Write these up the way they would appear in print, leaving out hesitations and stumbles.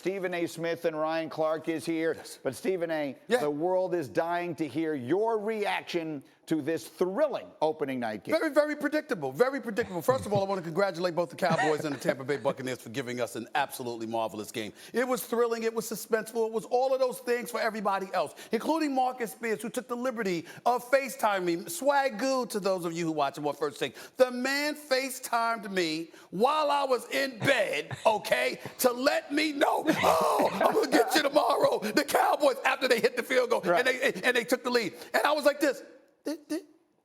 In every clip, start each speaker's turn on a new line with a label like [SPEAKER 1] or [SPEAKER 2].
[SPEAKER 1] Stephen A. Smith and Ryan Clark is here. But Stephen A., the world is dying to hear your reaction to this thrilling opening night game.
[SPEAKER 2] Very, very predictable. Very predictable. First of all, I want to congratulate both the Cowboys and the Tampa Bay Buccaneers for giving us an absolutely marvelous game. It was thrilling. It was suspenseful. It was all of those things for everybody else, including Marcus Spears, who took the liberty of FaceTiming me. Swagoo to those of you who watch him on First Take. The man FaceTimed me while I was in bed, okay, to let me know, oh, I'm going to get you tomorrow. The Cowboys, after they hit the field goal, and they took the lead. And I was like this.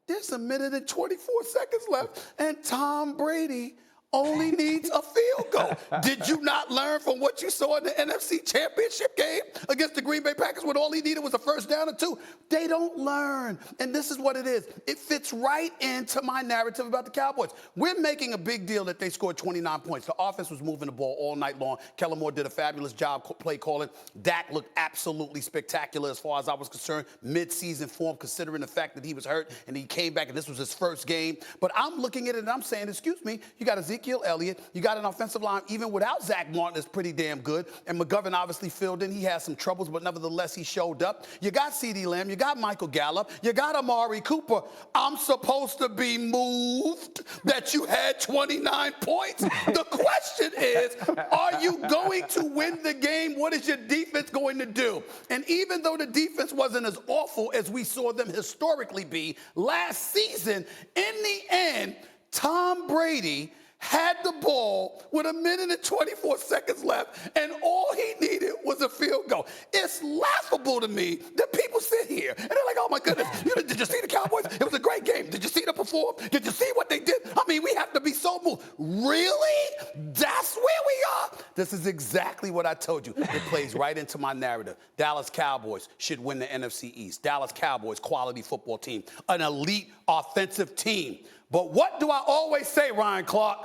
[SPEAKER 2] There's a minute and 24 seconds left, and Tom Brady only needs a field goal. Did you not learn from what you saw in the NFC Championship game against the Green Bay Packers when all he needed was a first down or two? They don't learn, and this is what it is. It fits right into my narrative about the Cowboys. We're making a big deal that they scored 29 points. The offense was moving the ball all night long. Kellen Moore did a fabulous job play calling. Dak looked absolutely spectacular as far as I was concerned. Mid-season form, considering the fact that he was hurt and he came back and this was his first game. But I'm looking at it and I'm saying, excuse me, you got Ezekiel Elliott, you got an offensive line even without Zach Martin that's pretty damn good. And McGovern obviously filled in. He had some troubles, but nevertheless he showed up. You got CeeDee Lamb, you got Michael Gallup, you got Amari Cooper. I'm supposed to be moved that you had 29 points? The question is, are you going to win the game? What is your defense going to do? And even though the defense wasn't as awful as we saw them historically be last season, in the end, Tom Brady had the ball with a minute and 24 seconds left, and all he needed was a field goal. It's laughable to me that people sit here and they're like, oh my goodness, did you see the Cowboys? It was a great game. Did you see them perform? Did you see what they did? I mean, we have to be so moved. Really? That's where we are? This is exactly what I told you. It plays right into my narrative. Dallas Cowboys should win the NFC East. Dallas Cowboys, quality football team, an elite offensive team. But what do I always say, Ryan Clark?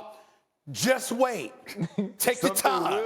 [SPEAKER 2] Just wait. Take the time.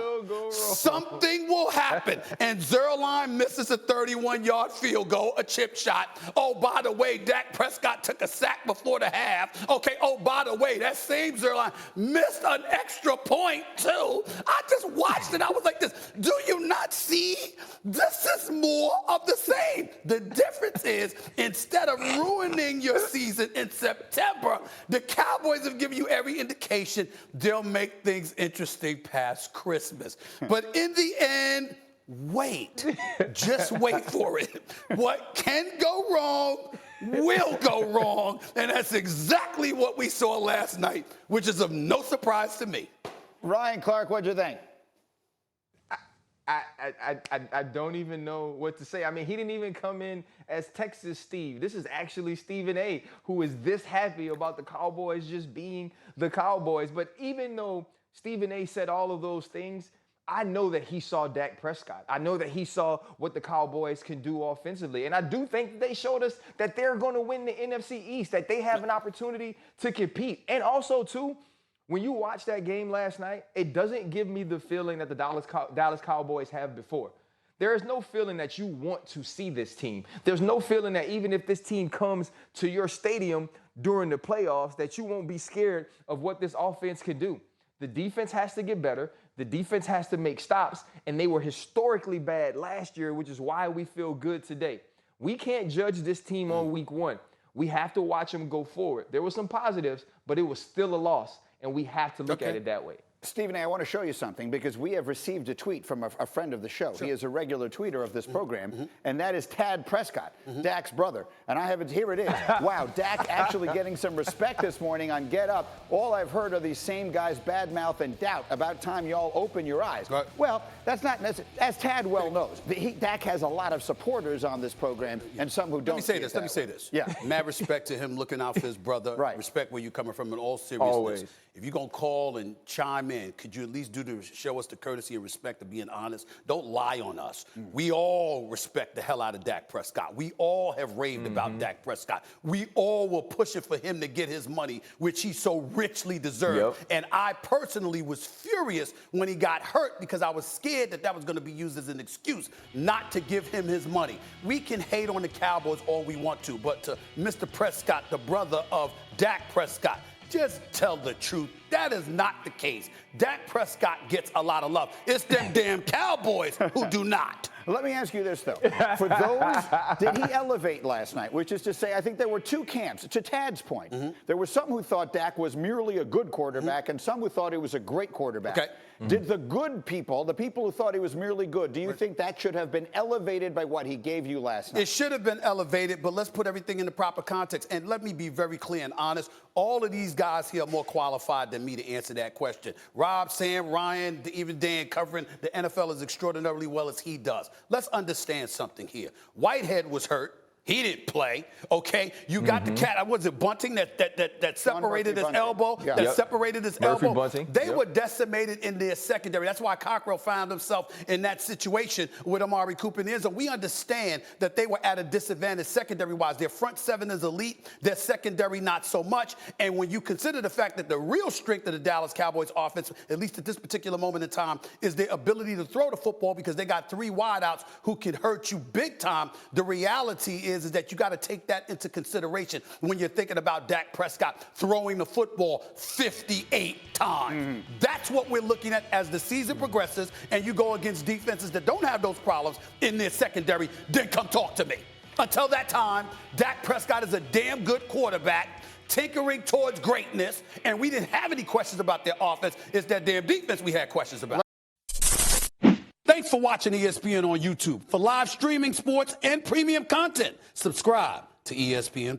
[SPEAKER 2] Something will happen. And Zerline misses a 31-yard field goal, a chip shot. Oh, by the way, Dak Prescott took a sack before the half. Okay, oh, by the way, that same Zerline missed an extra point, too. I just watched it. I was like this. Do you not see? This is more of the same. The difference is, instead of ruining your season in September, the Cowboys have given you every indication they'll make things interesting past Christmas. But in the end, wait. Just wait for it. What can go wrong will go wrong. And that's exactly what we saw last night, which is of no surprise to me.
[SPEAKER 1] Ryan Clark, what'd you think?
[SPEAKER 3] I don't even know what to say. I mean, he didn't even come in as Texas Steve. This is actually Stephen A., who is this happy about the Cowboys just being the Cowboys. But even though Stephen A. said all of those things, I know that he saw Dak Prescott. I know that he saw what the Cowboys can do offensively. And I do think that they showed us that they're going to win the NFC East, that they have an opportunity to compete. And also, too, when you watch that game last night, it doesn't give me the feeling that the Dallas Cowboys have before. There is no feeling that you want to see this team. There's no feeling that even if this team comes to your stadium during the playoffs, that you won't be scared of what this offense can do. The defense has to get better. The defense has to make stops, and they were historically bad last year, which is why we feel good today. We can't judge this team on week one. We have to watch them go forward. There were some positives, but it was still a loss. And we have to look at it that way.
[SPEAKER 1] Stephen A., I want to show you something because we have received a tweet from a friend of the show. Sure. He is a regular tweeter of this program, and that is Tad Prescott, Dak's brother. And I have it, here it is. Wow, Dak actually getting some respect this morning on Get Up. All I've heard are these same guys badmouth and doubt. About time y'all open your eyes. Right. Well, that's not necessary. As Tad well knows, Dak has a lot of supporters on this program and some who don't.
[SPEAKER 2] Let me say this. Yeah. Mad respect to him looking out for his brother. Right. Respect where you're coming from in all seriousness.
[SPEAKER 3] Always.
[SPEAKER 2] If you're going to call and chime in, could you at least show us the courtesy and respect of being honest? Don't lie on us. We all respect the hell out of Dak Prescott. We all have raved about Dak Prescott. We all were pushing for him to get his money, which he so richly deserved. Yep. And I personally was furious when he got hurt because I was scared that was going to be used as an excuse not to give him his money. We can hate on the Cowboys all we want to, but to Mr. Prescott, the brother of Dak Prescott, Just tell the truth. That is not the case. Dak Prescott gets a lot of love. It's them damn Cowboys who do not.
[SPEAKER 1] Let me ask you this, though. For those, did he elevate last night? Which is to say, I think there were two camps. To Tad's point, there were some who thought Dak was merely a good quarterback and some who thought he was a great quarterback.
[SPEAKER 2] Okay.
[SPEAKER 1] Did the good people, the people who thought he was merely good, do you think that should have been elevated by what he gave you last night?
[SPEAKER 2] It should have been elevated, but let's put everything in the proper context. And let me be very clear and honest. All of these guys here are more qualified than me to answer that question. Rob, Sam, Ryan, even Dan covering the NFL as extraordinarily well as he does. Let's understand something here. Whitehead was hurt. He didn't play, okay? You got the cat, was it Bunting that separated his elbow?
[SPEAKER 1] Yeah.
[SPEAKER 2] That separated his
[SPEAKER 3] Murphy
[SPEAKER 2] elbow?
[SPEAKER 3] Bunting.
[SPEAKER 2] They were decimated in their secondary. That's why Cockrell found himself in that situation with Amari Cooper and Izzo. We understand that they were at a disadvantage secondary-wise. Their front seven is elite. Their secondary not so much. And when you consider the fact that the real strength of the Dallas Cowboys offense, at least at this particular moment in time, is their ability to throw the football because they got three wideouts who can hurt you big time, the reality is that you got to take that into consideration when you're thinking about Dak Prescott throwing the football 58 times. That's what we're looking at as the season progresses and you go against defenses that don't have those problems in their secondary, then come talk to me. Until that time, Dak Prescott is a damn good quarterback tinkering towards greatness, and we didn't have any questions about their offense. It's that damn defense we had questions about. Thanks for watching ESPN on YouTube. For live streaming sports and premium content, subscribe to ESPN+.